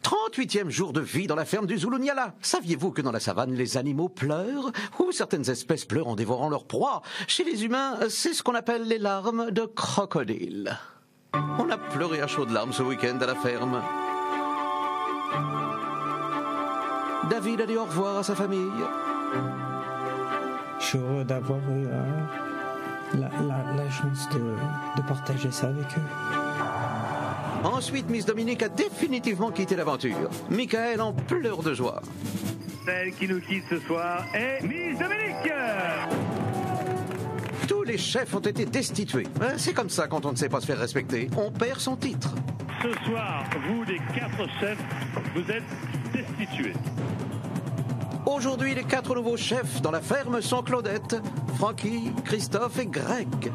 38e jour de vie dans la ferme du Zulu Nyala. Saviez-vous que dans la savane, les animaux pleurent? Ou certaines espèces pleurent en dévorant leur proie? Chez les humains, c'est ce qu'on appelle les larmes de crocodile. On a pleuré à chaudes larmes ce week-end à la ferme. David a dit au revoir à sa famille. Je suis heureux d'avoir eu la chance de partager ça avec eux. Ensuite, Miss Dominique a définitivement quitté l'aventure. Michael en pleure de joie. Celle qui nous quitte ce soir est Miss Dominique. Tous les chefs ont été destitués. C'est comme ça quand on ne sait pas se faire respecter. On perd son titre. Ce soir, vous les 4 chefs, vous êtes destitués. Aujourd'hui, les 4 nouveaux chefs dans la ferme sont Claudette, Frankie, Christophe et Greg.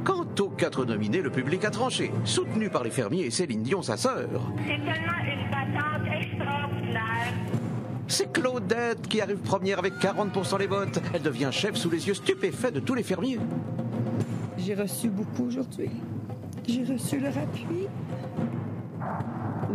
Quant aux 4 nominés, le public a tranché, soutenu par les fermiers et Céline Dion, sa sœur. C'est tellement une battante extraordinaire. C'est Claudette qui arrive première avec 40% des votes. Elle devient chef sous les yeux stupéfaits de tous les fermiers. J'ai reçu beaucoup aujourd'hui. J'ai reçu leur appui.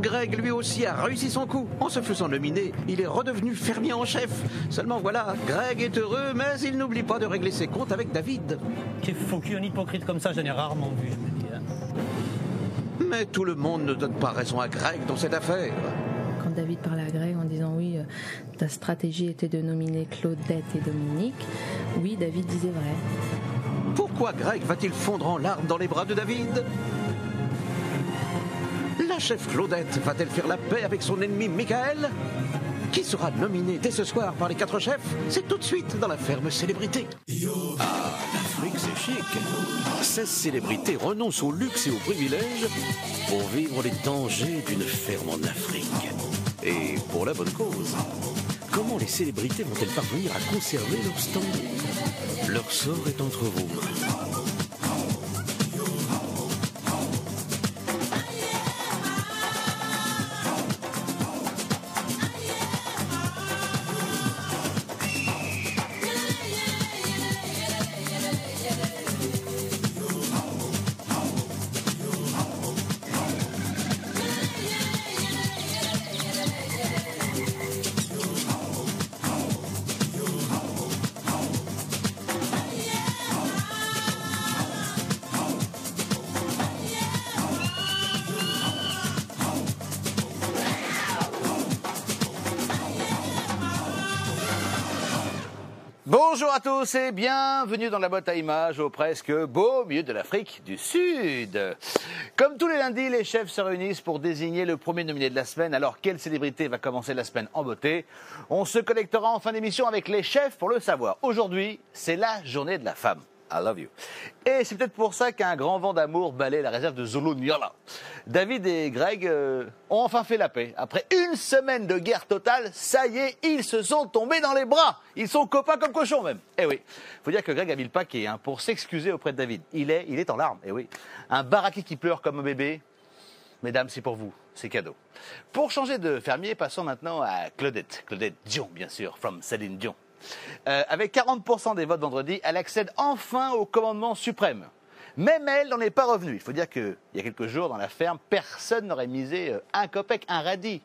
Greg, lui aussi, a réussi son coup. En se faisant nominer, il est redevenu fermier en chef. Seulement voilà, Greg est heureux, mais il n'oublie pas de régler ses comptes avec David. Quel faux cul, un hypocrite comme ça, j'en ai rarement vu, je me dis. Hein. Mais tout le monde ne donne pas raison à Greg dans cette affaire. Quand David parlait à Greg en disant oui, ta stratégie était de nominer Claudette et Dominique, oui, David disait vrai. Pourquoi Greg va-t-il fondre en larmes dans les bras de David ? La chef Claudette va-t-elle faire la paix avec son ennemi Michael? Qui sera nominé dès ce soir par les 4 chefs? C'est tout de suite dans la ferme célébrité. Ah, l'Afrique c'est chic. 16 célébrités renoncent au luxe et aux privilèges pour vivre les dangers d'une ferme en Afrique. Et pour la bonne cause. Comment les célébrités vont-elles parvenir à conserver leur standing? Leur sort est entre vos mains. Bonjour à tous et bienvenue dans la boîte à images au presque beau milieu de l'Afrique du Sud. Comme tous les lundis, les chefs se réunissent pour désigner le premier nominé de la semaine. Alors, quelle célébrité va commencer la semaine en beauté? On se connectera en fin d'émission avec les chefs pour le savoir. Aujourd'hui, c'est la journée de la femme. I love you. Et c'est peut-être pour ça qu'un grand vent d'amour balaie la réserve de Zulu Nyala. David et Greg ont enfin fait la paix. Après une semaine de guerre totale, ça y est, ils se sont tombés dans les bras. Ils sont copains comme cochons même. Eh oui, faut dire que Greg a mis le paquet pour s'excuser auprès de David. Il est en larmes, eh oui. Un baraquet qui pleure comme un bébé. Mesdames, c'est pour vous, c'est cadeau. Pour changer de fermier, passons maintenant à Claudette. Claudette Dion, bien sûr, from Céline Dion. Avec 40% des votes vendredi, elle accède enfin au commandement suprême. Même elle n'en est pas revenue. Il faut dire qu'il y a quelques jours, dans la ferme, personne n'aurait misé un copec, un radis.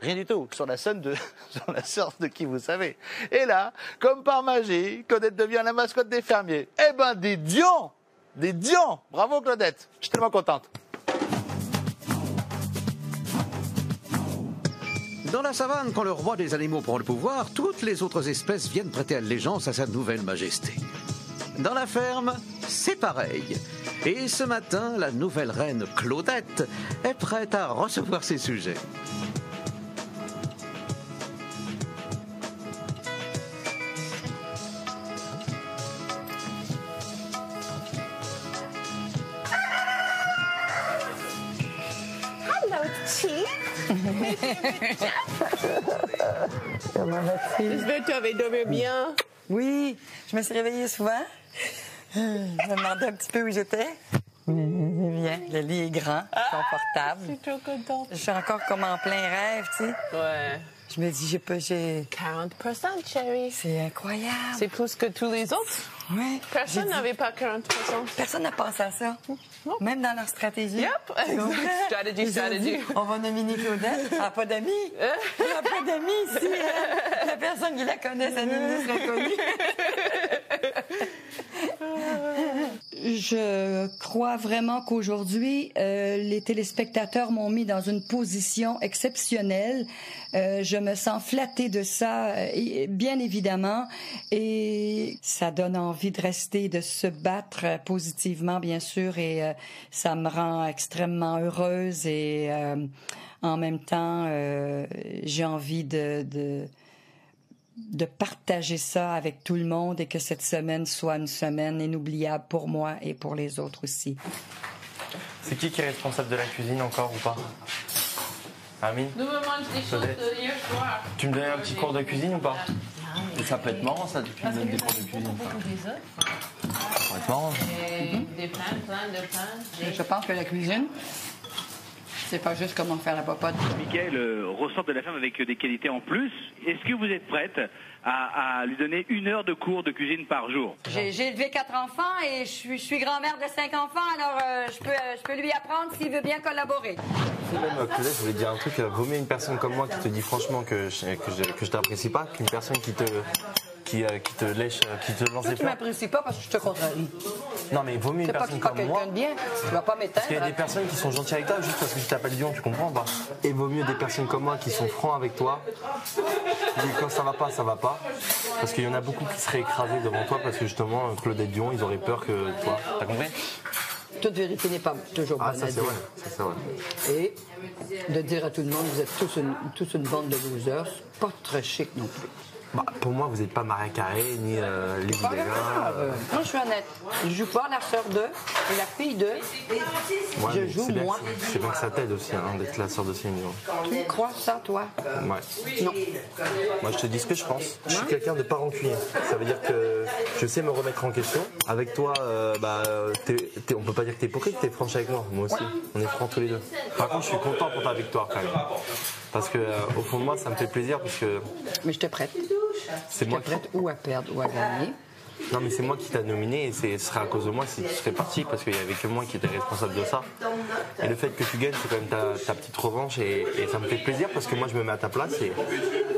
Rien du tout, sur la sœur de qui vous savez. Et là, comme par magie, Claudette devient la mascotte des fermiers. Eh ben, des Dion! Des Dion! Bravo Claudette, je suis tellement contente. Dans la savane, quand le roi des animaux prend le pouvoir, toutes les autres espèces viennent prêter allégeance à sa nouvelle majesté. Dans la ferme, c'est pareil. Et ce matin, la nouvelle reine Claudette est prête à recevoir ses sujets. Hello, Chief. Comment vas-tu? J'espère que tu avais dormi bien. Oui, je me suis réveillée souvent. Je me demandais un petit peu où j'étais. Mais c'est bien. Le lit est grand, confortable. Je suis trop contente. Je suis encore comme en plein rêve, tu sais. Ouais. Je Je me dis, j'ai 40%, chérie. C'est incroyable. C'est plus que tous les autres. Ouais. Personne n'avait pas 40%. Personne n'a pensé à ça. Non. Même dans leur stratégie. Yep. Stratégie. On va nominer Claudette. Elle n'a pas d'amis. Elle n'a pas d'amis ici. La personne qui la connaît, sa nounou serait connue. Je crois vraiment qu'aujourd'hui, les téléspectateurs m'ont mis dans une position exceptionnelle. Je me sens flattée de ça, bien évidemment, et ça donne envie de rester, de se battre positivement, bien sûr, et ça me rend extrêmement heureuse et en même temps, j'ai envie de partager ça avec tout le monde et que cette semaine soit une semaine inoubliable pour moi et pour les autres aussi. C'est qui est responsable de la cuisine encore ou pas? Amine? Nous me mange des choses de hier soir. Tu me donnes un petit cours de cuisine ou pas? Et ça peut être marrant ça, tu me donnes des cours de cuisine. Ça peut être marrant. Des plein de pain. Je pense que la cuisine, c'est pas juste comment faire la popote. Michael ressort de la femme avec des qualités en plus. Est-ce que vous êtes prête à lui donner 1 heure de cours de cuisine par jour? J'ai élevé 4 enfants et je suis grand-mère de 5 enfants, alors je peux lui apprendre s'il veut bien collaborer. Même Claudette, je voulais te dire un truc, vaut mieux une personne comme moi qui te dit franchement que je t'apprécie pas qu'une personne qui te lèche, qui te lance des Tu fleurs. m'apprécies pas parce que je te contrarie. Non mais vaut mieux une personne comme moi. C'est pas bien. Tu vas pas m'éteindre. Parce qu'il y a des personnes qui sont gentilles avec toi juste parce que tu t'appelles Dion, tu comprends pas? Et vaut mieux des personnes comme moi qui sont francs avec toi. Et quand ça va pas, ça va pas. Parce qu'il y en a beaucoup qui seraient écrasés devant toi parce que justement Claudette Dion, ils auraient peur que toi. T'as compris? Toute vérité n'est pas toujours bonne ça à c'est dire. vrai, ça c'est vrai. Et de dire à tout le monde, vous êtes tous une bande de losers, c'est pas très chic non plus. Bah, pour moi, vous n'êtes pas Maria Carré ni Lady Pas Gaga. grave. Moi, je suis honnête. Je joue pas la sœur de et la fille de. Ouais, je joue bien moi. C'est bien que ça t'aide aussi d'être la sœur de Céline Dion. Tu crois ça, toi? Ouais. Non. Moi, je te dis ce que je pense. Je suis quelqu'un de pas rancunier. Ça veut dire que je sais me remettre en question. Avec toi, on peut pas dire que t'es hypocrite, t'es franche avec moi. Moi aussi. On est francs tous les deux. Par contre, je suis content pour ta victoire quand même. Parce que au fond de moi, ça me fait plaisir parce que. Mais je te prête. C'est moi qui prête ou à perdre ou à gagner. Non mais c'est moi qui t'a nominé et ce serait à cause de moi si tu serais parti parce qu'il y avait que moi qui étais responsable de ça. Et le fait que tu gagnes, c'est quand même ta petite revanche et ça me fait plaisir parce que moi je me mets à ta place et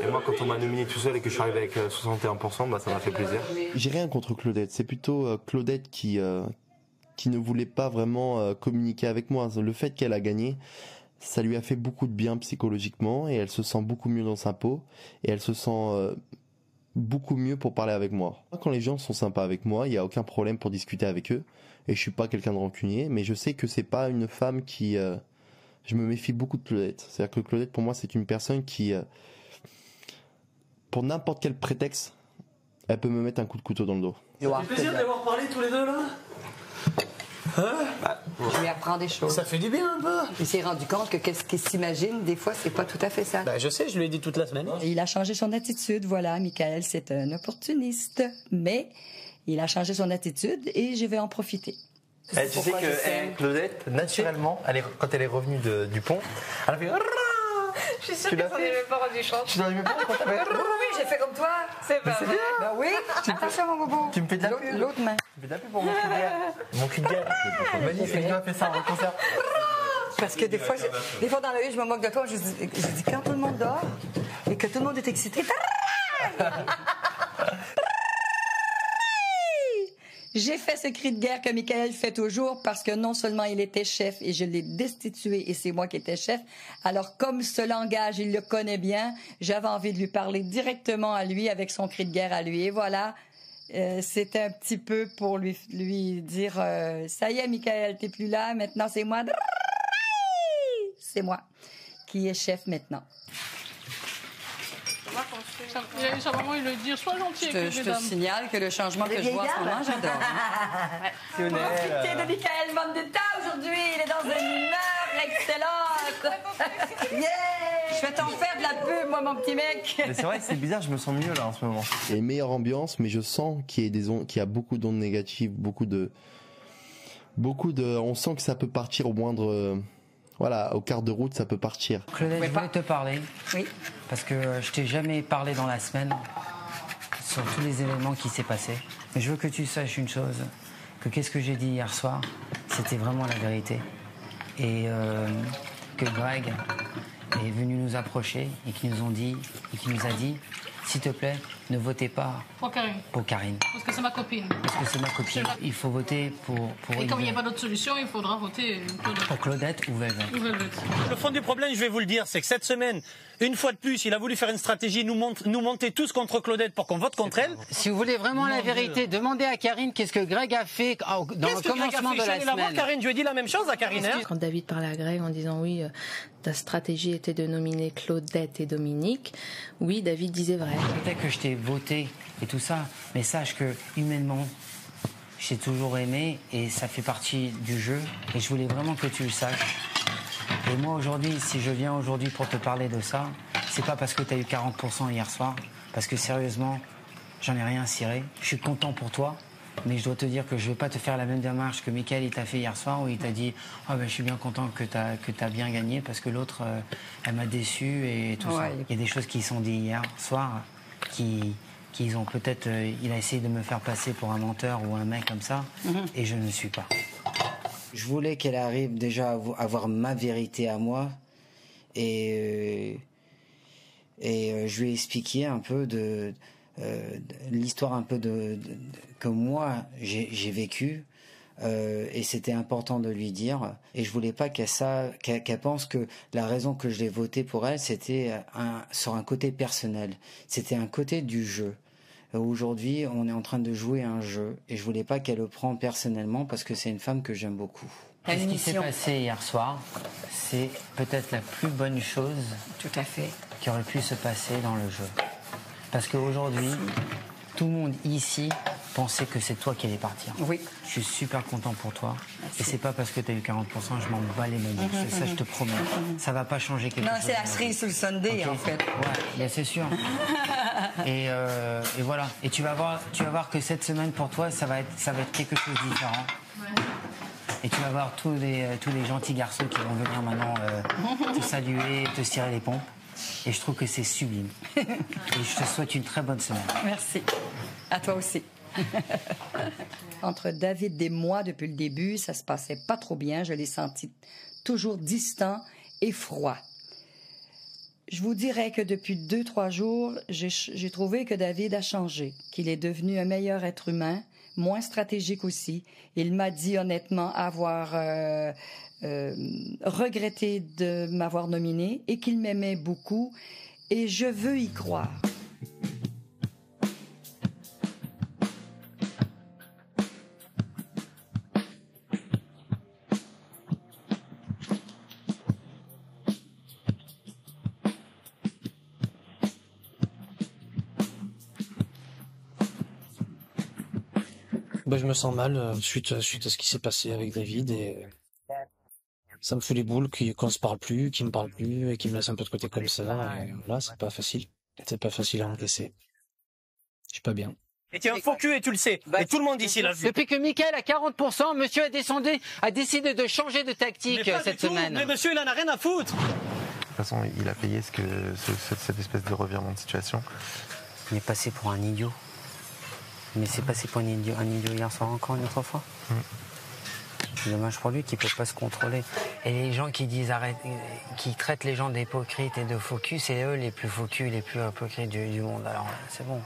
moi quand on m'a nominé tout seul et que je suis arrivé avec 61%, bah ça m'a fait plaisir. J'ai rien contre Claudette, c'est plutôt Claudette qui ne voulait pas vraiment communiquer avec moi. Le fait qu'elle a gagné, ça lui a fait beaucoup de bien psychologiquement et elle se sent beaucoup mieux dans sa peau et elle se sent beaucoup mieux pour parler avec moi. Quand les gens sont sympas avec moi, il n'y a aucun problème pour discuter avec eux et je suis pas quelqu'un de rancunier, mais je sais que c'est pas une femme qui... je me méfie beaucoup de Claudette. C'est-à-dire que Claudette pour moi c'est une personne qui, pour n'importe quel prétexte, elle peut me mettre un coup de couteau dans le dos. Ça fait plaisir de les avoir parlé tous les deux là. Je lui apprends des choses. Ça fait du bien un peu. Il s'est rendu compte que qu'est-ce qu'il s'imagine, des fois, c'est pas tout à fait ça. Je sais, je lui ai dit toute la semaine. Et il a changé son attitude, voilà, Michael, c'est un opportuniste. Mais il a changé son attitude et je vais en profiter. Tu sais que Claudette, naturellement, quand elle est revenue du pont, elle a fait... Je suis sûre que ça n'est même pas rendu compte. Tu n'en as même pas quand t'as fait... Oui, j'ai fait comme toi. C'est pas vrai. Ben oui. Attention, mon bobo. Tu me fais de la pub. L'autre main. Tu me fais de la pub pour mon cri de guerre. Mon cri de guerre. Magnifique, tu m'as fait ça en concert. Parce que des fois dans la rue, je me moque de toi. Je dis quand tout le monde dort et que tout le monde est excité. J'ai fait ce cri de guerre que Michael fait toujours parce que non seulement il était chef et je l'ai destitué et c'est moi qui étais chef. Alors comme ce langage, il le connaît bien, j'avais envie de lui parler directement à lui avec son cri de guerre à lui. Et voilà, c'était un petit peu pour lui dire ça y est Michael, t'es plus là, maintenant c'est moi. C'est moi qui est chef maintenant. Sa maman, il le dit, sois gentil avec les Je te dames. signale que le changement que je vois en ce moment, j'adore. Profitez de Michael Vendetta aujourd'hui. Il est dans une humeur excellente. Yeah! Je vais t'en faire de la pub, moi, mon petit mec. Mais c'est vrai, c'est bizarre, je me sens mieux là en ce moment. Il y a une meilleure ambiance, mais je sens qu'il y a beaucoup d'ondes négatives, beaucoup de, on sent que ça peut partir au moindre voilà, au quart de route, ça peut partir. Claudette, je voulais te parler. Oui. Parce que je t'ai jamais parlé dans la semaine sur tous les événements qui s'est passé. Mais je veux que tu saches une chose, que qu'est-ce que j'ai dit hier soir, c'était vraiment la vérité. Et que Greg est venu nous approcher et qui nous a dit, s'il te plaît, ne votez pas Pour Karine. pour Karine. Parce que c'est ma copine. Parce que c'est ma copine. Il faut voter pour Et comme il n'y a pas d'autre solution, il faudra voter Claudette. pour Claudette ou Velvet. Le fond du problème, je vais vous le dire, c'est que cette semaine, une fois de plus, il a voulu faire une stratégie, nous monter tous contre Claudette pour qu'on vote contre elle. Si vous voulez vraiment la vérité, demandez à Karine qu'est-ce que Greg a fait dans le commencement de la Je suis allé la voir, semaine. Karine, je lui ai dit la même chose à Karine. Hein. Quand David parlait à Greg en disant oui, ta stratégie était de nominer Claudette et Dominique, oui, David disait vrai. Peut-être que je t'ai voté et tout ça, mais sache que humainement, je t'ai toujours aimé et ça fait partie du jeu et je voulais vraiment que tu le saches. Et moi aujourd'hui, si je viens aujourd'hui pour te parler de ça, c'est pas parce que tu as eu 40% hier soir, parce que sérieusement, j'en ai rien ciré. Je suis content pour toi, mais je dois te dire que je vais pas te faire la même démarche que Mickaël il t'a fait hier soir où il t'a dit « Ah ben je suis bien content que t'as bien gagné parce que l'autre, elle m'a déçu et tout ça. » Il y a des choses qui sont dites hier soir qu'ils ont peut-être... il a essayé de me faire passer pour un menteur ou un mec comme ça, et je ne suis pas. Je voulais qu'elle arrive déjà à avoir ma vérité à moi et je lui ai expliqué un peu de l'histoire un peu que moi j'ai vécu et c'était important de lui dire et je voulais pas qu'elle pense que la raison que je l'ai voté pour elle c'était sur un côté personnel, c'était un côté du jeu. Aujourd'hui, on est en train de jouer un jeu et je voulais pas qu'elle le prenne personnellement parce que c'est une femme que j'aime beaucoup. Ce qui s'est passé hier soir, c'est peut-être la plus bonne chose tout à fait qui aurait pu se passer dans le jeu. Parce qu'aujourd'hui, tout le monde ici pensait que c'est toi qui allais partir. Oui. Je suis super content pour toi. Merci. Et c'est pas parce que tu as eu 40%, je m'en bats les moments. Ça, je te promets. Ça va pas changer quelque chose. Non, c'est la cerise sur le Sunday, en fait. Ouais, c'est sûr. Et voilà. Et tu vas voir que cette semaine pour toi, ça va être quelque chose de différent. Ouais. Et tu vas voir tous les gentils garçons qui vont venir maintenant te saluer, te cirer les pompes. Et je trouve que c'est sublime. Et je te souhaite une très bonne semaine. Merci. À toi aussi. Entre David et moi, depuis le début, ça se passait pas trop bien. Je l'ai senti toujours distant et froid. Je vous dirais que depuis 2-3 jours, j'ai trouvé que David a changé, qu'il est devenu un meilleur être humain, moins stratégique aussi. Il m'a dit honnêtement avoir regretté de m'avoir nominé et qu'il m'aimait beaucoup et je veux y croire. Je me sens mal suite à ce qui s'est passé avec David et ça me fout les boules qu'on se parle plus, qu'il me parle plus et qu'il me laisse un peu de côté comme ça. Et voilà, c'est pas facile. C'est pas facile à encaisser. Je suis pas bien. Et tu es un faux cul et tu le sais. Et tout le monde ici l'a vu. Depuis que Mickaël a 40%, monsieur a décidé de changer de tactique cette semaine. Mais monsieur, il en a rien à foutre. De toute façon, il a payé cette espèce de revirement de situation. Il est passé pour un idiot. Mais c'est passé pour un idiot hier soir encore une autre fois. C'est dommage pour lui qu'il ne peut pas se contrôler. Et les gens qui disent qui traitent les gens d'hypocrites et de faux culs, c'est eux les plus faux culs, les plus hypocrites du monde. Alors c'est bon.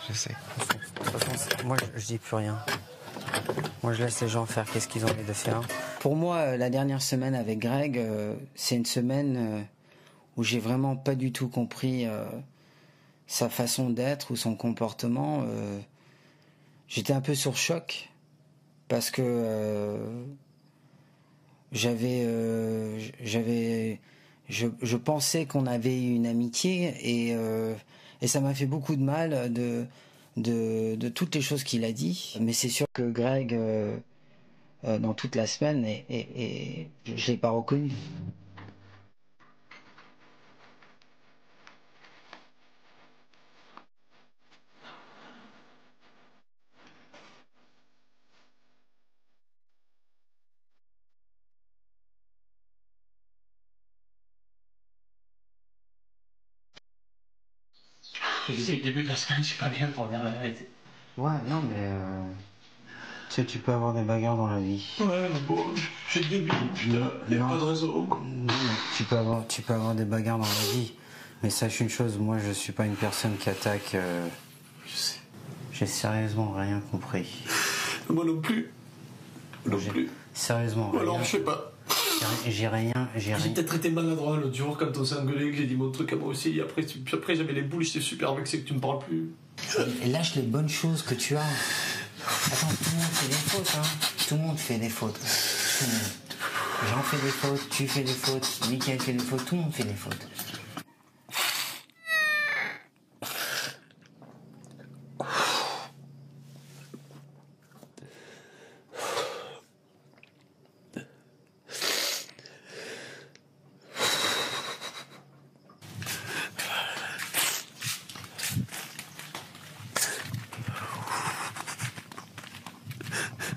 Je sais. De toute façon, moi je dis plus rien. Moi je laisse les gens faire qu'est-ce qu'ils ont envie de faire. Pour moi, la dernière semaine avec Greg, c'est une semaine où j'ai vraiment pas du tout compris sa façon d'être ou son comportement. J'étais un peu sur choc parce que je pensais qu'on avait une amitié et ça m'a fait beaucoup de mal de toutes les choses qu'il a dit. Mais c'est sûr que Greg, dans toute la semaine, et je l'ai pas reconnu. Je disais au début de la semaine, je suis pas bien pour dire la vérité. Ouais, non, mais tu sais, tu peux avoir des bagarres dans la vie. Ouais, mais bon, j'ai des billes, putain, y a pas de raison. Non, mais tu peux avoir des bagarres dans la vie. Mais sache une chose, moi, je suis pas une personne qui attaque. Je sais. J'ai sérieusement rien compris. Moi non plus. Non plus. Sérieusement, rien. Alors, je sais pas. J'ai rien. J'ai peut-être été maladroit l'autre jour quand on s'est engueulé, que j'ai dit mon truc à moi aussi. Et après j'avais les boules, j'étais super vexé que tu me parles plus. Et lâche les bonnes choses que tu as. Attends, tout le monde fait des fautes, hein. Tout le monde fait des fautes. Tout le monde. J'en fais des fautes, tu fais des fautes, Mickaël fait des fautes, tout le monde fait des fautes.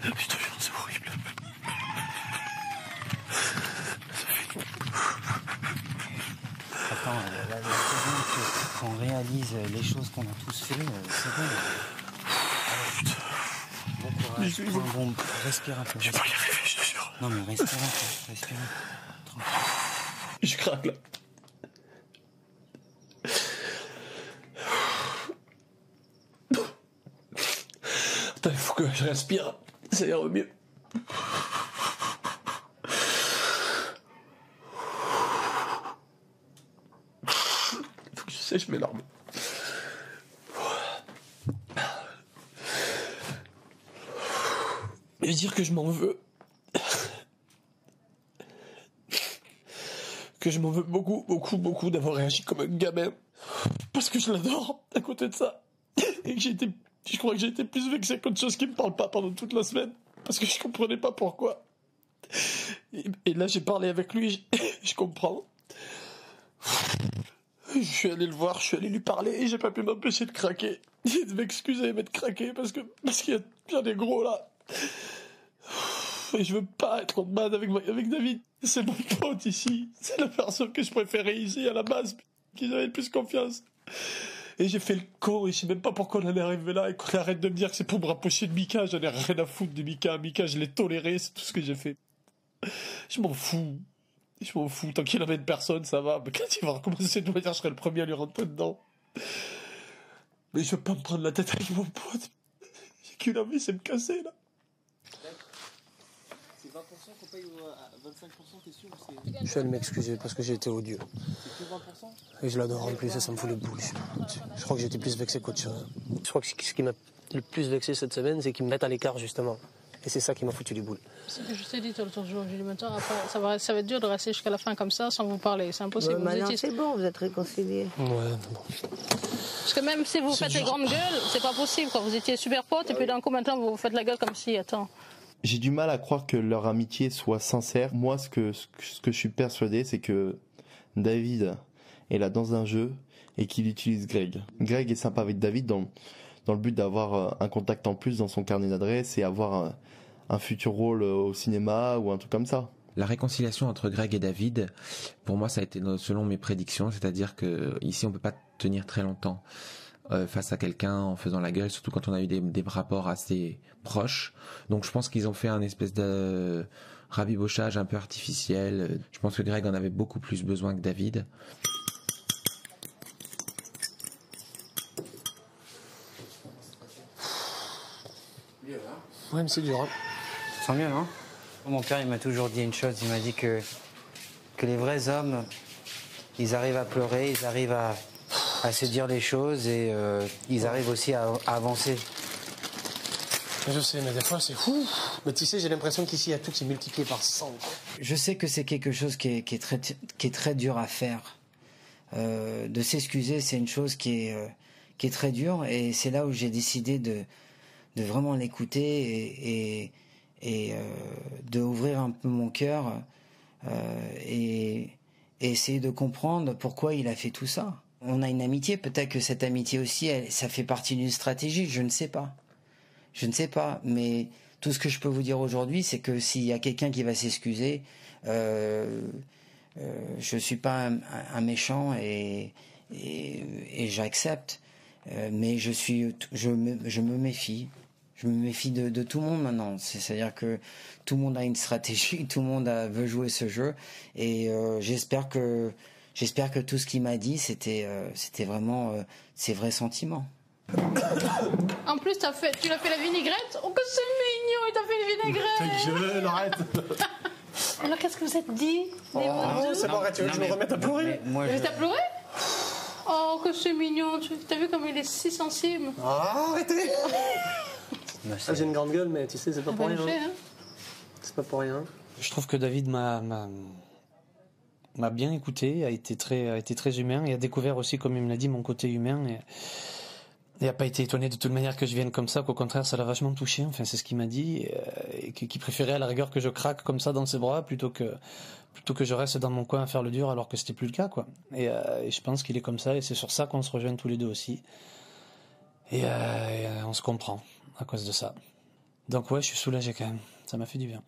Putain, c'est horrible. Attends, là, qu'on réalise les choses qu'on a tous fait, c'est bon. Bon courage, bon, respire un peu. Je vais pas y arriver, je te jure. Non mais respire un peu, respire un peu. Je craque là. Attends, il faut que je respire. Ça ira mieux. Faut que je sèche mes larmes. Et dire que je m'en veux. Que je m'en veux beaucoup, beaucoup, beaucoup d'avoir réagi comme un gamin. Parce que je l'adore, à côté de ça. Et que je crois que j'ai été plus vexé qu'autre chose qui me parle pas pendant toute la semaine. Parce que je comprenais pas pourquoi. Et là, j'ai parlé avec lui, je comprends. Je suis allé le voir, je suis allé lui parler et j'ai pas pu m'empêcher de craquer. Et de m'excuser, mais de craquer parce qu'il y a bien des gros là. Et je veux pas être en bad avec David. C'est mon pote ici. C'est la personne que je préférais ici à la base, qui j'avais le plus confiance. Et j'ai fait le con et je sais même pas pourquoi on en est arrivé là et qu'on arrête de me dire que c'est pour me rapprocher de Mika. J'en ai rien à foutre de Mika. Mika, je l'ai toléré, c'est tout ce que j'ai fait. Je m'en fous. Je m'en fous. Tant qu'il amène personne, ça va. Mais quand il va recommencer de manière, je serai le premier à lui rentrer dedans. Mais je veux pas me prendre la tête avec mon pote. J'ai qu'une envie, c'est me casser là. C'est 20% qu'on paye à 25%, t'es sûr? Je suis allé m'excuser parce que j'ai été odieux. C'est que 20%? Et je l'adore en plus et ça me fout les boules. Je crois que j'étais plus vexé qu'autre chose. Je crois que ce qui m'a le plus vexé cette semaine, c'est qu'ils me mettent à l'écart justement. Et c'est ça qui m'a foutu les boules. C'est ce que je t'ai dit l'autre jour. J'ai dit maintenant, après, ça va être dur de rester jusqu'à la fin comme ça sans vous parler. C'est impossible. Ouais, c'est bon, vous êtes réconciliés. Ouais, mais bon. Parce que même si vous faites les grandes gueules, c'est pas possible. Quand vous étiez super potes et puis d'un coup maintenant vous faites la gueule comme si, attends. J'ai du mal à croire que leur amitié soit sincère. Moi, ce que je suis persuadé, c'est que David est là dans un jeu et qu'il utilise Greg. Greg est sympa avec David dans le but d'avoir un contact en plus dans son carnet d'adresses et avoir un futur rôle au cinéma ou un truc comme ça. La réconciliation entre Greg et David, pour moi, ça a été selon mes prédictions, c'est-à-dire que ici, on peut pas tenir très longtemps face à quelqu'un en faisant la gueule, surtout quand on a eu des rapports assez proches. Donc, je pense qu'ils ont fait un espèce de rabibochage un peu artificiel. Je pense que Greg en avait beaucoup plus besoin que David. Ouais, mais c'est dur. Hein. Tu sens mieux, non? Mon père, il m'a toujours dit une chose. Il m'a dit que les vrais hommes, ils arrivent à pleurer, ils arrivent à se dire les choses et ils arrivent aussi à avancer. Je sais, mais des fois, c'est fou. Mais tu sais, j'ai l'impression qu'ici, il y a tout qui est multiplié par 100. Je sais que c'est quelque chose qui est très dur à faire. De s'excuser, c'est une chose qui est très dure et c'est là où j'ai décidé de vraiment l'écouter et de ouvrir un peu mon cœur et essayer de comprendre pourquoi il a fait tout ça. On a une amitié, peut-être que cette amitié aussi, ça fait partie d'une stratégie, je ne sais pas. Je ne sais pas, mais tout ce que je peux vous dire aujourd'hui, c'est que s'il y a quelqu'un qui va s'excuser, je suis pas un méchant et j'accepte. mais je me méfie. Je me méfie de tout le monde maintenant. C'est-à-dire que tout le monde a une stratégie, tout le monde veut jouer ce jeu, et j'espère que tout ce qu'il m'a dit, c'était vraiment ses vrais sentiments. En plus, tu l'as fait la vinaigrette. Oh, que c'est mignon, il t'a fait la vinaigrette. Ta gueule, arrête. Alors, qu'est-ce que vous êtes dit? C'est bon, arrête, tu veux que je me remette à pleurer? Mais t'as pleuré? Oh, que c'est mignon. T'as vu comme il est si sensible? Arrêtez. J'ai une grande gueule, mais tu sais, c'est pas pour rien. C'est pas pour rien. Je trouve que David m'a bien écouté, a été très humain et a découvert aussi, comme il me l'a dit, mon côté humain. Et n'a pas été étonné de toute manière que je vienne comme ça, qu'au contraire ça l'a vachement touché, enfin c'est ce qu'il m'a dit, et qu'il préférait à la rigueur que je craque comme ça dans ses bras plutôt que je reste dans mon coin à faire le dur alors que c'était plus le cas, quoi. Et je pense qu'il est comme ça, et c'est sur ça qu'on se rejoint tous les deux aussi. Et on se comprend à cause de ça. Donc ouais, je suis soulagé quand même, ça m'a fait du bien.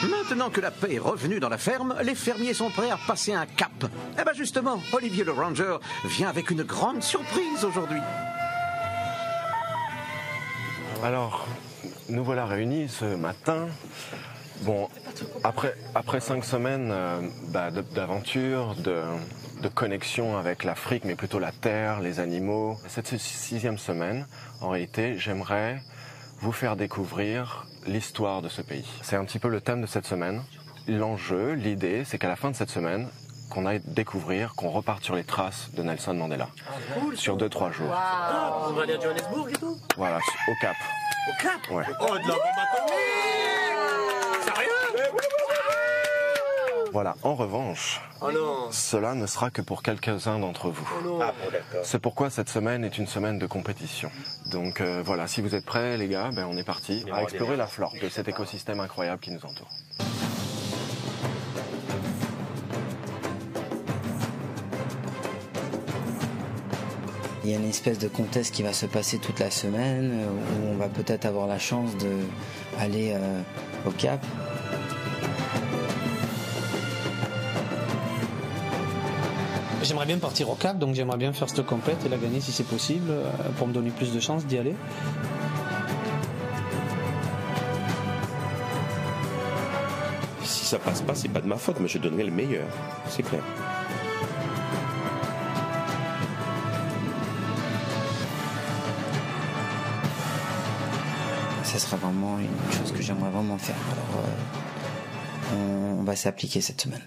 Maintenant que la paix est revenue dans la ferme, les fermiers sont prêts à passer un cap. Eh ben justement, Olivier le Ranger vient avec une grande surprise aujourd'hui. Alors, nous voilà réunis ce matin. Bon, après 5 semaines d'aventure, de connexion avec l'Afrique, mais plutôt la terre, les animaux. Cette 6e semaine, en réalité, j'aimerais vous faire découvrir l'histoire de ce pays. C'est un petit peu le thème de cette semaine. L'enjeu, l'idée, c'est qu'à la fin de cette semaine, qu'on aille découvrir, qu'on reparte sur les traces de Nelson Mandela. Cool. Sur 2-3 jours. Wow. On va aller à Johannesburg et tout? Voilà, au Cap. Au Cap? Ouais. Oh, de la bombe atomique! Sérieux? Voilà, en revanche, cela ne sera que pour quelques-uns d'entre vous. C'est pourquoi cette semaine est une semaine de compétition. Donc voilà, si vous êtes prêts les gars, on est parti à explorer la flore de cet écosystème incroyable qui nous entoure. Il y a une espèce de contest qui va se passer toute la semaine, où on va peut-être avoir la chance d'aller au Cap. J'aimerais bien partir au Cap, donc j'aimerais bien faire cette compète et la gagner si c'est possible, pour me donner plus de chances d'y aller. Si ça passe pas, c'est pas de ma faute, mais je donnerai le meilleur, c'est clair. Ça sera vraiment une chose que j'aimerais vraiment faire. Alors, on va s'appliquer cette semaine.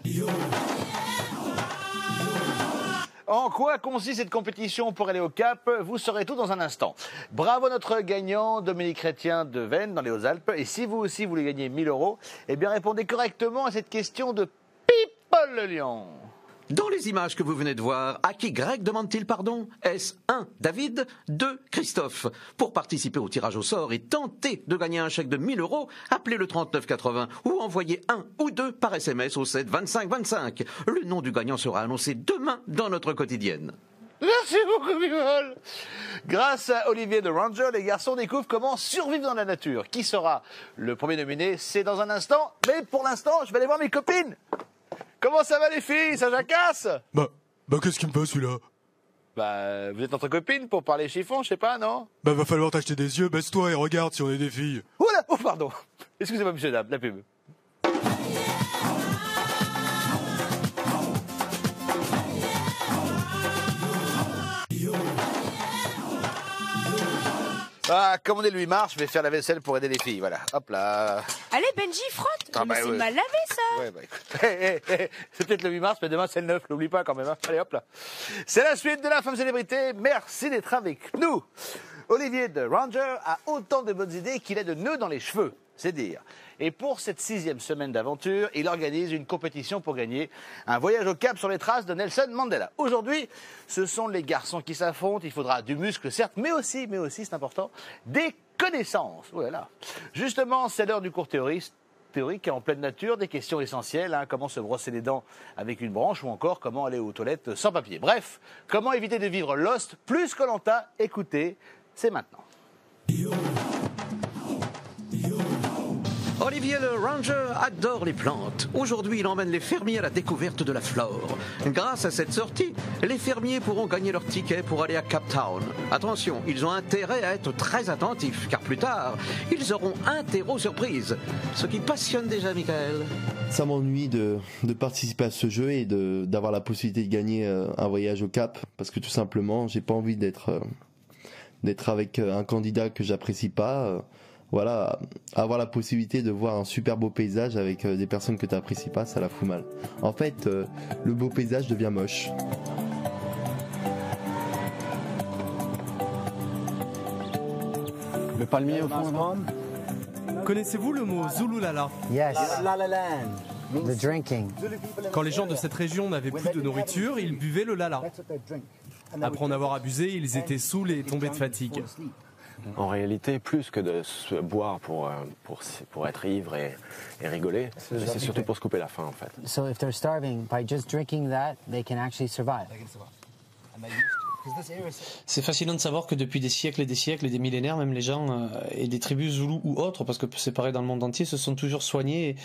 En quoi consiste cette compétition pour aller au Cap? Vous saurez tout dans un instant. Bravo à notre gagnant, Dominique Chrétien de Veynes, dans les Hautes-Alpes. Et si vous aussi voulez gagner 1000 €, eh bien répondez correctement à cette question de People le Lion. Dans les images que vous venez de voir, à qui Greg demande-t-il pardon? Est-ce 1. David, 2. Christophe? Pour participer au tirage au sort et tenter de gagner un chèque de 1000 €, appelez le 3980 ou envoyez 1 ou 2 par SMS au 7 25 25. Le nom du gagnant sera annoncé demain dans notre quotidienne. Merci beaucoup, Bimol. Grâce à Olivier de Ranger, les garçons découvrent comment survivre dans la nature. Qui sera le premier nominé? C'est dans un instant. Mais pour l'instant, je vais aller voir mes copines. Comment ça va les filles? Ça jacasse? Bah qu'est-ce qu'il me fait celui-là? Vous êtes entre copines pour parler chiffon, je sais pas, non? Va falloir t'acheter des yeux, baisse-toi et regarde si on est des filles. Oula, oh pardon. Excusez-moi monsieur, dame, la pub. Ah, comme on est le 8 mars, je vais faire la vaisselle pour aider les filles, voilà. Hop là. Allez, Benji, frotte. Mais c'est mal lavé, ça. Ouais, écoute. C'est peut-être le 8 mars, mais demain c'est le 9, n'oublie pas quand même. Hein. Allez, hop là. C'est la suite de la Femme Célébrité. Merci d'être avec nous. Olivier de Ranger a autant de bonnes idées qu'il a de nœuds dans les cheveux, c'est dire. Et pour cette 6e semaine d'aventure, il organise une compétition pour gagner un voyage au Cap sur les traces de Nelson Mandela. Aujourd'hui, ce sont les garçons qui s'affrontent. Il faudra du muscle, certes, mais aussi, c'est important, des connaissances. Voilà. Justement, c'est l'heure du cours théorique en pleine nature, des questions essentielles, comment se brosser les dents avec une branche ou encore comment aller aux toilettes sans papier. Bref, comment éviter de vivre Lost plus Koh-Lanta. Écoutez, c'est maintenant. Olivier le Ranger adore les plantes. Aujourd'hui, il emmène les fermiers à la découverte de la flore. Grâce à cette sortie, les fermiers pourront gagner leur ticket pour aller à Cape Town. Attention, ils ont intérêt à être très attentifs, car plus tard, ils auront un terreau surprise. Ce qui passionne déjà Michael. Ça m'ennuie de participer à ce jeu et d'avoir la possibilité de gagner un voyage au Cap, parce que tout simplement, j'ai pas envie d'être avec un candidat que j'apprécie pas. Voilà, avoir la possibilité de voir un super beau paysage avec des personnes que tu n'apprécies pas, ça la fout mal. En fait, le beau paysage devient moche. Le palmier au fond. Connaissez-vous le mot Zululala? Yes. The drinking. Quand les gens de cette région n'avaient plus de nourriture, ils buvaient le lala. Après en avoir abusé, ils étaient saouls et tombés de fatigue. En réalité, plus que de se boire pour être ivre et rigoler, c'est surtout pour se couper la faim en fait. So if they're starving, by just drinking that, they can actually survive. C'est fascinant de savoir que depuis des siècles et des millénaires, même les gens et des tribus zoulous ou autres, parce que c'est pareil dans le monde entier, se sont toujours soignés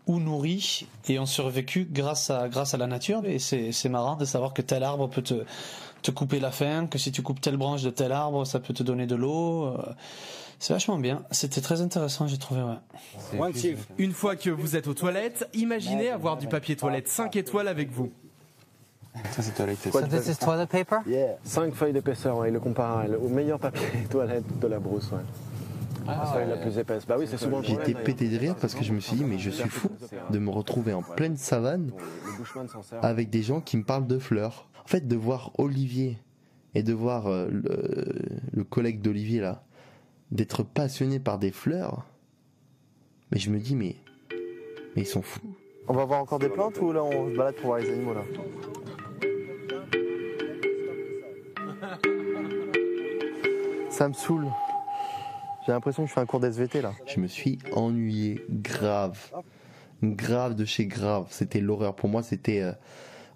ou nourris et ont survécu grâce à la nature. Et c'est marrant de savoir que tel arbre peut te couper la faim, que si tu coupes telle branche de tel arbre, ça peut te donner de l'eau. C'est vachement bien. C'était très intéressant, j'ai trouvé. Ouais. Une fois que vous êtes aux toilettes, imaginez avoir du papier toilette 5 étoiles avec vous. Ça, c'est toilette. So this is toilet paper? 5 feuilles d'épaisseur, ouais, il le compare au meilleur papier toilette de la brousse. Ouais. La feuille la plus épaisse. Bah oui, c'est souvent le problème. J'étais pété de rire parce que je me suis dit, mais je suis fou de me retrouver en pleine savane avec des gens qui me parlent de fleurs. En fait, de voir Olivier et de voir le collègue d'Olivier là, d'être passionné par des fleurs, mais je me dis, mais ils sont fous. On va voir encore des plantes ou là on se balade pour voir les animaux là? Ça me saoule. J'ai l'impression que je fais un cours d'SVT là. Je me suis ennuyé grave de chez grave. C'était l'horreur. Pour moi, c'était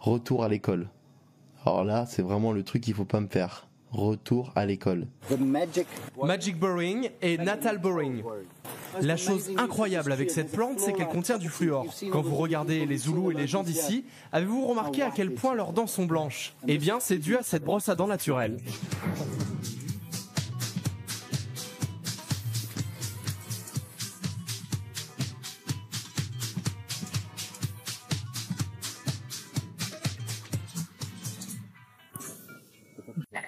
retour à l'école. Alors là, c'est vraiment le truc qu'il faut pas me faire. Retour à l'école. Magic Boring et Natal Boring. La chose incroyable avec cette plante, c'est qu'elle contient du fluor. Quand vous regardez les Zoulous et les gens d'ici, avez-vous remarqué à quel point leurs dents sont blanches? Eh bien, c'est dû à cette brosse à dents naturelle.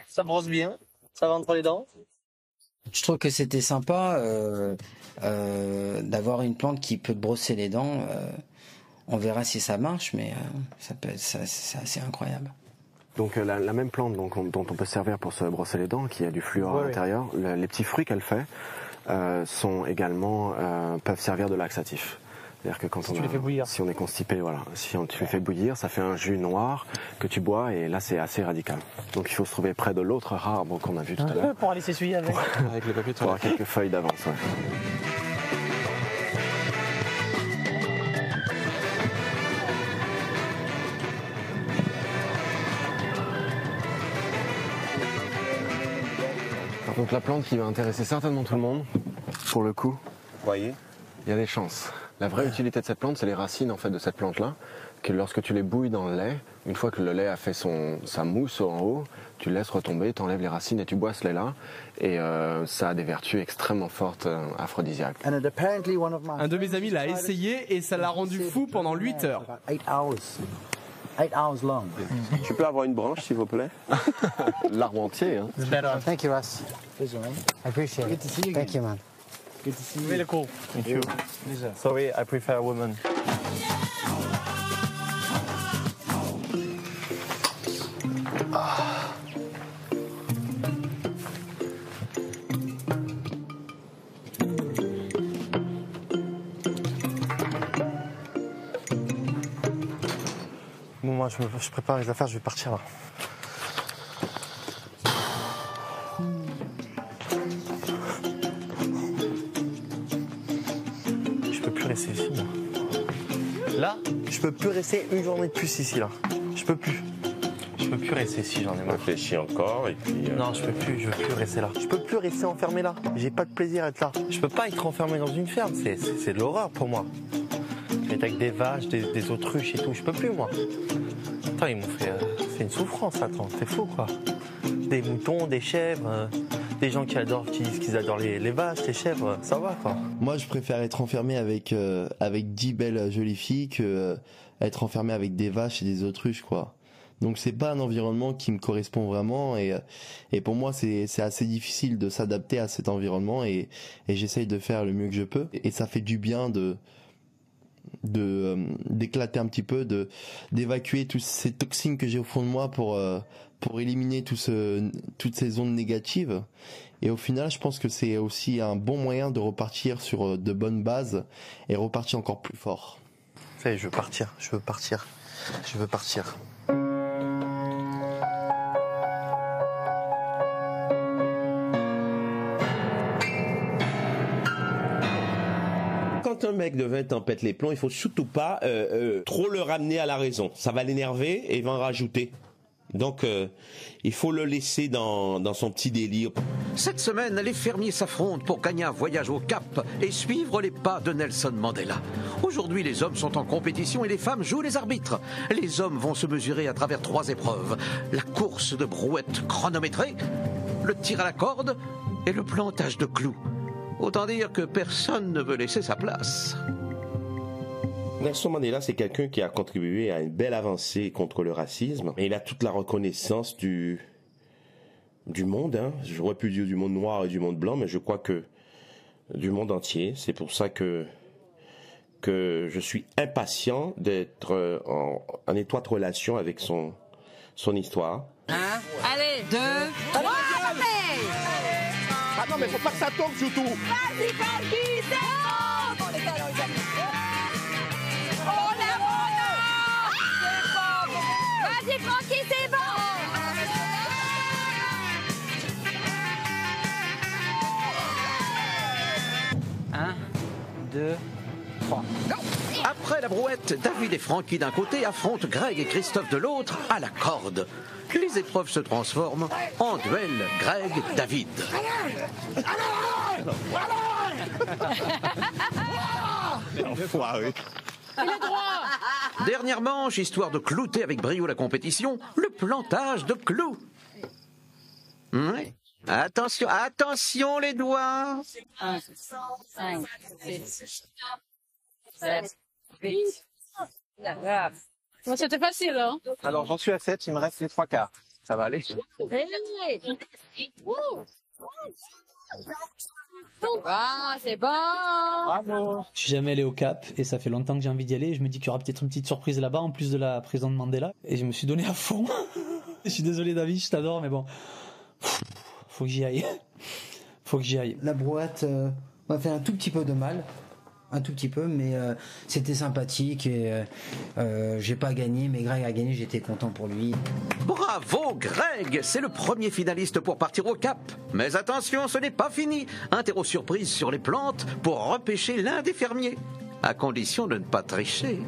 Ça brosse bien, ça va entre les dents. Je trouve que c'était sympa d'avoir une plante qui peut te brosser les dents. On verra si ça marche, mais c'est assez incroyable. Donc la même plante dont on peut se servir pour se brosser les dents, qui a du fluor à l'intérieur, les petits fruits qu'elle fait sont également peuvent servir de laxatif. C'est-à-dire que quand si on est constipé, voilà, si tu les fais bouillir, ça fait un jus noir que tu bois et là c'est assez radical. Donc il faut se trouver près de l'autre arbre qu'on a vu tout à l'heure. Pour aller s'essuyer avec. Avec le papier toilette. Pour avoir quelques feuilles d'avance. Ouais. Donc la plante qui va intéresser certainement tout le monde, pour le coup, voyez, il y a des chances. La vraie utilité de cette plante, c'est les racines en fait de cette plante-là, que lorsque tu les bouilles dans le lait, une fois que le lait a fait sa mousse en haut, tu le laisses retomber, tu enlèves les racines et tu bois ce lait-là, et ça a des vertus extrêmement fortes aphrodisiaques. Un de mes amis l'a essayé et ça l'a rendu fou pendant 8 heures. 8 hours long. Tu peux avoir une branche, s'il vous plaît? L'arbre entier. Hein. Thank you, Russ. I appreciate it. Thank you, man. Good to see you. Really cool. Thank you. Sorry, I prefer women. Bon, moi, je prépare les affaires, je vais partir là. Je peux plus rester ici, moi. Là, je peux plus rester une journée de plus ici, là. Je peux plus. Je Je peux plus rester ici, j'en ai marre. Réfléchis encore et puis. Non, je veux plus rester là. Je peux plus rester enfermé là. J'ai pas de plaisir à être là. Je peux pas être enfermé dans une ferme, c'est de l'horreur pour moi. Être avec des vaches, des autruches et tout, je peux plus moi. Attends, ils m'ont fait. C'est une souffrance, attends, c'est fou quoi. Des moutons, des chèvres, des gens qui disent qu'ils adorent les vaches, les chèvres, ça va quoi. Moi, je préfère être enfermé avec 10 belles jolies filles que être enfermé avec des vaches et des autruches quoi. Donc c'est pas un environnement qui me correspond vraiment et pour moi c'est assez difficile de s'adapter à cet environnement et j'essaye de faire le mieux que je peux et ça fait du bien d'éclater un petit peu, d'évacuer toutes ces toxines que j'ai au fond de moi pour éliminer toutes ces ondes négatives. Et au final, je pense que c'est aussi un bon moyen de repartir sur de bonnes bases et repartir encore plus fort. Ça y est, je veux partir. Quand un mec de 20 ans pète les plombs, il faut surtout pas trop le ramener à la raison. Ça va l'énerver et il va en rajouter. Donc, il faut le laisser dans son petit délire. Cette semaine, les fermiers s'affrontent pour gagner un voyage au Cap et suivre les pas de Nelson Mandela. Aujourd'hui, les hommes sont en compétition et les femmes jouent les arbitres. Les hommes vont se mesurer à travers 3 épreuves. La course de brouette chronométrée, le tir à la corde et le plantage de clous. Autant dire que personne ne veut laisser sa place. Nelson Mandela, c'est quelqu'un qui a contribué à une belle avancée contre le racisme. Et il a toute la reconnaissance du monde. Hein. J'aurais pu dire du monde noir et du monde blanc, mais je crois que du monde entier. C'est pour ça que je suis impatient d'être en étroite relation avec son histoire. Allez, 2, 3, Ah non, mais faut pas que ça tombe surtout. Vas-y, Francky, c'est bon! Oh la Vas-y, Francky, c'est bon! 1, 2, 3. Après la brouette, David et Francky d'un côté affrontent Greg et Christophe de l'autre à la corde. Les épreuves se transforment en duel Greg-David. Enfoiré. Dernière manche, histoire de clouter avec brio la compétition, le plantage de clous. Ouais. Attention les doigts. 1, 5, 6, 7, 8. C'était facile, hein? Alors j'en suis à 7, il me reste les 3 quarts. Ça va aller? Ah, c'est bon! Bravo! Je suis jamais allé au Cap et ça fait longtemps que j'ai envie d'y aller. Je me dis qu'il y aura peut-être une petite surprise là-bas en plus de la prison de Mandela. Et je me suis donné à fond. Je suis désolé David, je t'adore mais bon. Faut que j'y aille. La brouette m'a fait un tout petit peu de mal. Un tout petit peu, mais c'était sympathique et j'ai pas gagné, mais Greg a gagné, j'étais content pour lui. Bravo Greg, c'est le premier finaliste pour partir au Cap. Mais attention, ce n'est pas fini. Interro surprise sur les plantes pour repêcher l'un des fermiers. À condition de ne pas tricher.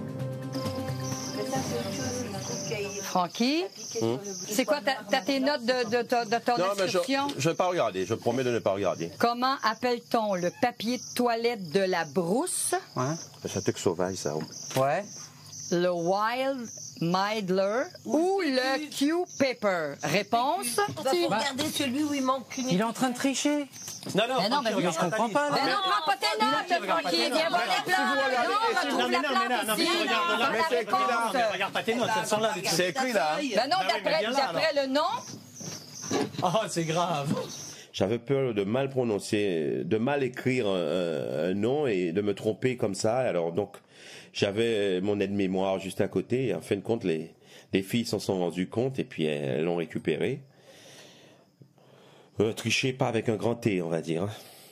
Francky, c'est quoi t'as tes notes de ton inscription? Non, mais je vais pas regarder, je promets de ne pas regarder. Comment appelle-t-on le papier de toilette de la brousse? Ouais. C'est un truc sauvage, ça. Ouais. Le Wild Midler ou le Q-Paper? Réponse? Tu regardez celui où il manque une. Il est en train de tricher. Non, je comprends pas. Mais non, prends pas tes notes, Francky. Viens voir les plans. Non, mais tu regardes là. Mais c'est écrit là. Mais regarde pas tes notes, elles sont là. C'est écrit là. Ben non, d'après le nom. Oh, c'est grave. J'avais peur de mal prononcer, de mal écrire un nom et de me tromper comme ça. Alors donc, j'avais mon aide-mémoire juste à côté. Et en fin de compte, les filles s'en sont rendues compte et puis elles l'ont récupéré. Tricher pas avec un grand T, on va dire.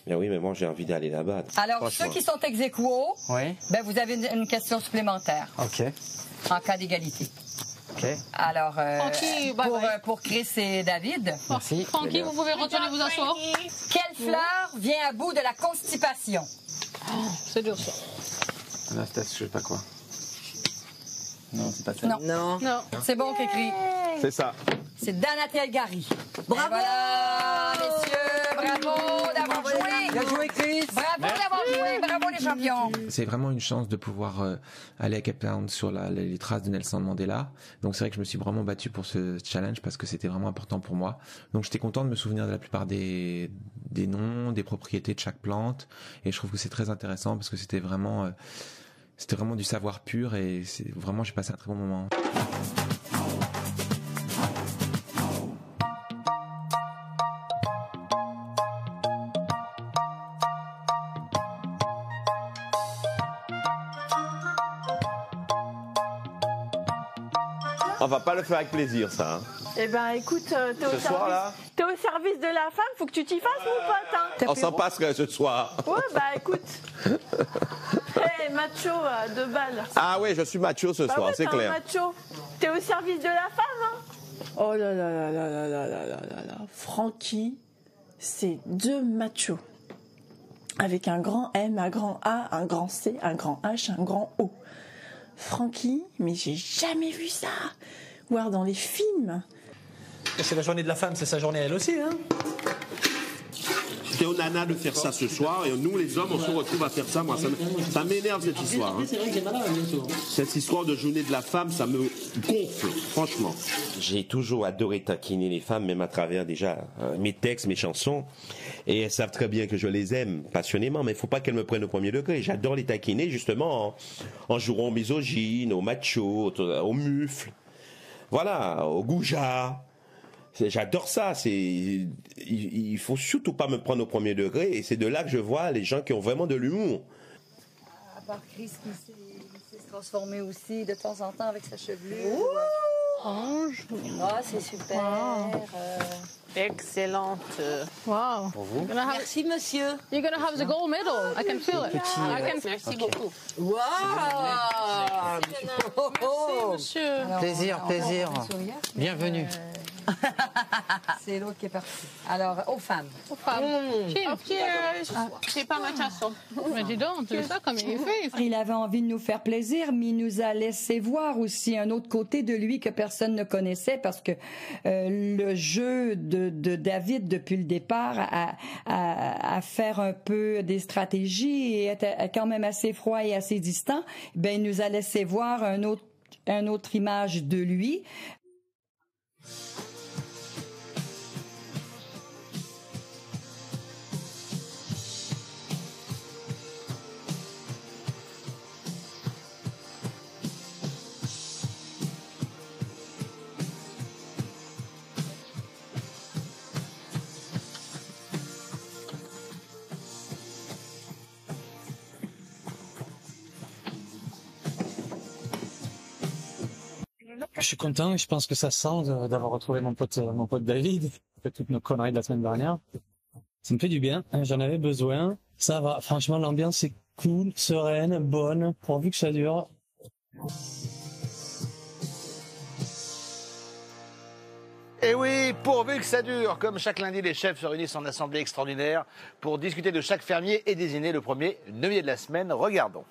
Mais oui, mais moi j'ai envie d'aller là-bas. Alors, ceux qui sont ex aequo, ben, vous avez une question supplémentaire. Ok. En cas d'égalité. Ok. Alors, Francky, pour Chris et David. Merci. Francky, vous pouvez retourner vous asseoir. Quelle fleur vient à bout de la constipation? C'est dur ça. Anastasie, je sais pas quoi. Non, c'est pas ça. Non. C'est bon, Cricri. C'est ça. C'est Danatelle Gary. Bravo! Voilà, messieurs, bravo d'avoir joué. Bien joué, Chris. Bravo d'avoir joué, bravo les champions. C'est vraiment une chance de pouvoir aller à Cape Town sur les traces de Nelson Mandela. Donc c'est vrai que je me suis vraiment battu pour ce challenge parce que c'était vraiment important pour moi. Donc j'étais content de me souvenir de la plupart des noms, des propriétés de chaque plante. Et je trouve que c'est très intéressant parce que c'était vraiment du savoir pur et vraiment j'ai passé un très bon moment. On va pas le faire avec plaisir, ça. Hein. Eh ben, écoute, t'es au service de la femme, faut que tu t'y fasses, mon pote. Hein. On s'en passerait ce soir. Ouais, bah écoute. Hey, macho, 2 balles. Ah oui, je suis macho ce soir, ouais, c'est clair. Macho. T'es au service de la femme, hein. Oh là là là là là là là là là là. Francky, c'est 2 machos. Avec un grand M, un grand A, un grand C, un grand H, un grand O. Francky, mais j'ai jamais vu ça. Ou alors dans les films. C'est la journée de la femme, c'est sa journée elle aussi, hein. C'était au nana de faire ça ce soir et nous les hommes on se retrouve à faire ça. Moi ça m'énerve cette histoire. Hein. C'est vrai que j'ai mal à bientôt. Cette histoire de journée de la femme, ça me gonfle, franchement. J'ai toujours adoré taquiner les femmes, même à travers déjà mes textes, mes chansons. Et elles savent très bien que je les aime passionnément, mais il ne faut pas qu'elles me prennent au premier degré. J'adore les taquiner justement en jouant aux misogynes, aux machos, aux mufles, voilà, aux goujats. J'adore ça. Il faut surtout pas me prendre au premier degré. Et c'est de là que je vois les gens qui ont vraiment de l'humour. À part Chris qui s'est transformé aussi de temps en temps avec sa chevelure. Ange. Ah, c'est super. Wow. Excellente. Wow. Pour vous. Merci, monsieur. You're going to have the gold medal. I can feel it. Merci beaucoup. Wow. Merci, monsieur. Alors, plaisir. Bienvenue. C'est l'autre qui est parti. Alors, aux femmes. Aux femmes. Cheers. C'est pas ma chanson. Mais dis donc, tu sais ça comme il fait. Il avait envie de nous faire plaisir, mais il nous a laissé voir aussi un autre côté de lui que personne ne connaissait parce que le jeu de David depuis le départ à faire un peu des stratégies et était quand même assez froid et assez distant, ben il nous a laissé voir un autre image de lui. Je suis content, je pense que ça sent d'avoir retrouvé mon pote David, après toutes nos conneries de la semaine dernière. Ça me fait du bien, j'en avais besoin. Ça va, franchement l'ambiance est cool, sereine, bonne, pourvu que ça dure. Et oui, pourvu que ça dure. Comme chaque lundi, les chefs se réunissent en assemblée extraordinaire pour discuter de chaque fermier et désigner le premier nominé de la semaine. Regardons.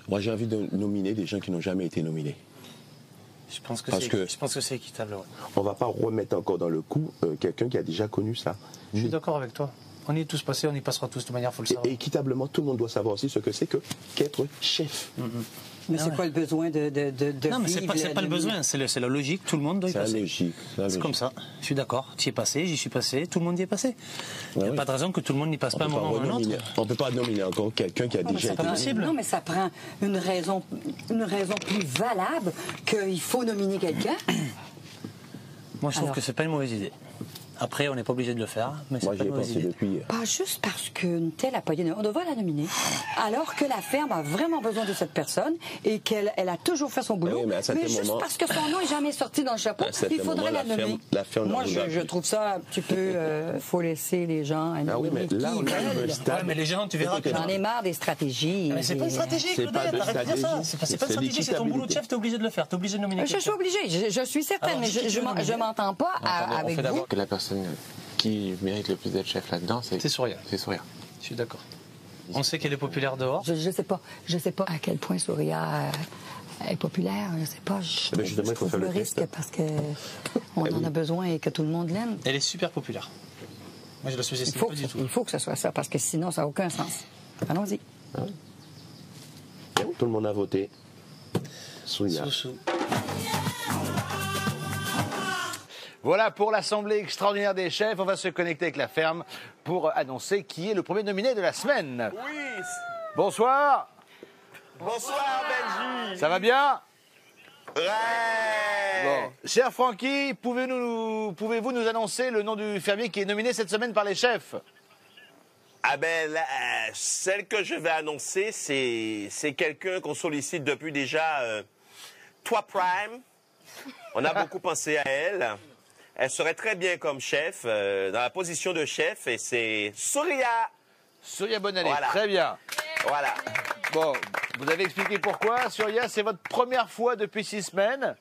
Moi, j'ai envie de nominer des gens qui n'ont jamais été nominés. Je pense que c'est équitable. Ouais. On va pas remettre encore dans le coup quelqu'un qui a déjà connu ça. Je suis d'accord avec toi. On y est tous passés, on y passera tous de toute manière, faut le savoir. Et équitablement, tout le monde doit savoir aussi ce que c'est qu'être chef. Mais c'est quoi le besoin de non, mais c'est pas le besoin, c'est la logique, tout le monde doit y passer. C'est la logique. C'est comme ça, je suis d'accord. Tu y es passé, j'y suis passé, tout le monde y est passé. Il n'y a pas de raison que tout le monde n'y passe pas un moment ou un autre. On ne peut pas nominer encore quelqu'un qui a déjà été. C'est possible. Non, mais ça prend une raison plus valable qu'il faut nominer quelqu'un. Moi, je trouve que c'est pas une mauvaise idée. Après, on n'est pas obligé de le faire, mais c'est pas une mauvaise idée. Pas juste parce qu'une telle a pas gagné, on devrait la nominer. Alors que la ferme a vraiment besoin de cette personne et qu'elle a toujours fait son boulot. Oui, mais juste parce que son nom n'est jamais sorti dans le chapeau, il faudrait la nommer. Moi, je trouve ça un petit peu... faut laisser les gens... Ah oui, mais là, on a un stade... mais les gens, tu verras que... J'en ai marre des stratégies. Mais c'est pas une stratégie, Claudette, arrête de dire ça. C'est pas une stratégie, c'est ton boulot de chef, t'es obligé de le faire, t'es obligé de nominer quelqu'un. Je suis obligée, je suis certaine, mais je m'entends pas avec vous. Que la personne qui mérite le plus d'être chef là-dedans, c'est Souria. C'est Souria. Je suis d'accord. On sait qu'elle est populaire dehors. Je sais pas à quel point Souria est populaire. Je sais pas. Je trouve le risque parce que on en a besoin et que tout le monde l'aime. Elle est super populaire. Moi, je la sous-estime pas du tout. Il faut que ce soit ça parce que sinon, ça n'a aucun sens. Allons-y. Tout le monde a voté. Souria. Voilà pour l'Assemblée extraordinaire des chefs. On va se connecter avec la ferme pour annoncer qui est le premier nominé de la semaine. Oui. Bonsoir. Bonsoir, Benji. Ça va bien? Ouais. Bon. Cher Francky, pouvez-vous nous annoncer le nom du fermier qui est nominé cette semaine par les chefs? Ah ben, celle que je vais annoncer, c'est quelqu'un qu'on sollicite depuis déjà 3 Prime. On a beaucoup pensé à elle. Elle serait très bien comme chef, dans la position de chef, et c'est Souria. Souria Bonalé, voilà. Très bien. Voilà. Bon, vous avez expliqué pourquoi. Souria, c'est votre première fois depuis 6 semaines.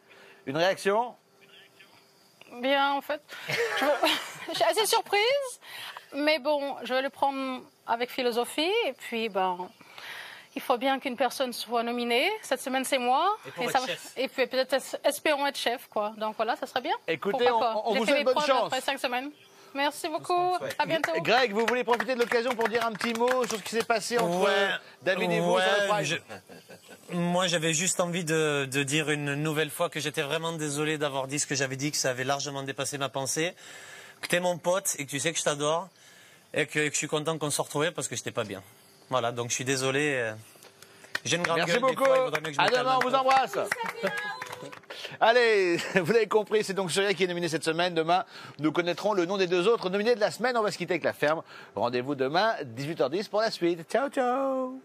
Une réaction? Bien, en fait. Je suis assez surprise, mais bon, je vais le prendre avec philosophie, et puis, il faut bien qu'une personne soit nominée. Cette semaine, c'est moi. Et puis peut-être espérons être chef, quoi. Donc voilà, ça serait bien. Écoutez, on vous souhaite bonne chance. Après 5 semaines. Merci beaucoup. À bientôt. Greg, vous voulez profiter de l'occasion pour dire un petit mot sur ce qui s'est passé entre David et vous sur le Prime? Moi, j'avais juste envie de dire une nouvelle fois que j'étais vraiment désolé d'avoir dit ce que j'avais dit, que ça avait largement dépassé ma pensée, que t'es mon pote et que tu sais que je t'adore et que je suis content qu'on se retrouvait parce que j'étais pas bien. Voilà, donc je suis désolé. J'ai une grande Merci gueule, beaucoup. À demain, on vous embrasse. Allez, vous l'avez compris, c'est donc Souria qui est nominé cette semaine. Demain, nous connaîtrons le nom des 2 autres nominés de la semaine. On va se quitter avec la ferme. Rendez-vous demain, 18h10 pour la suite. Ciao, ciao.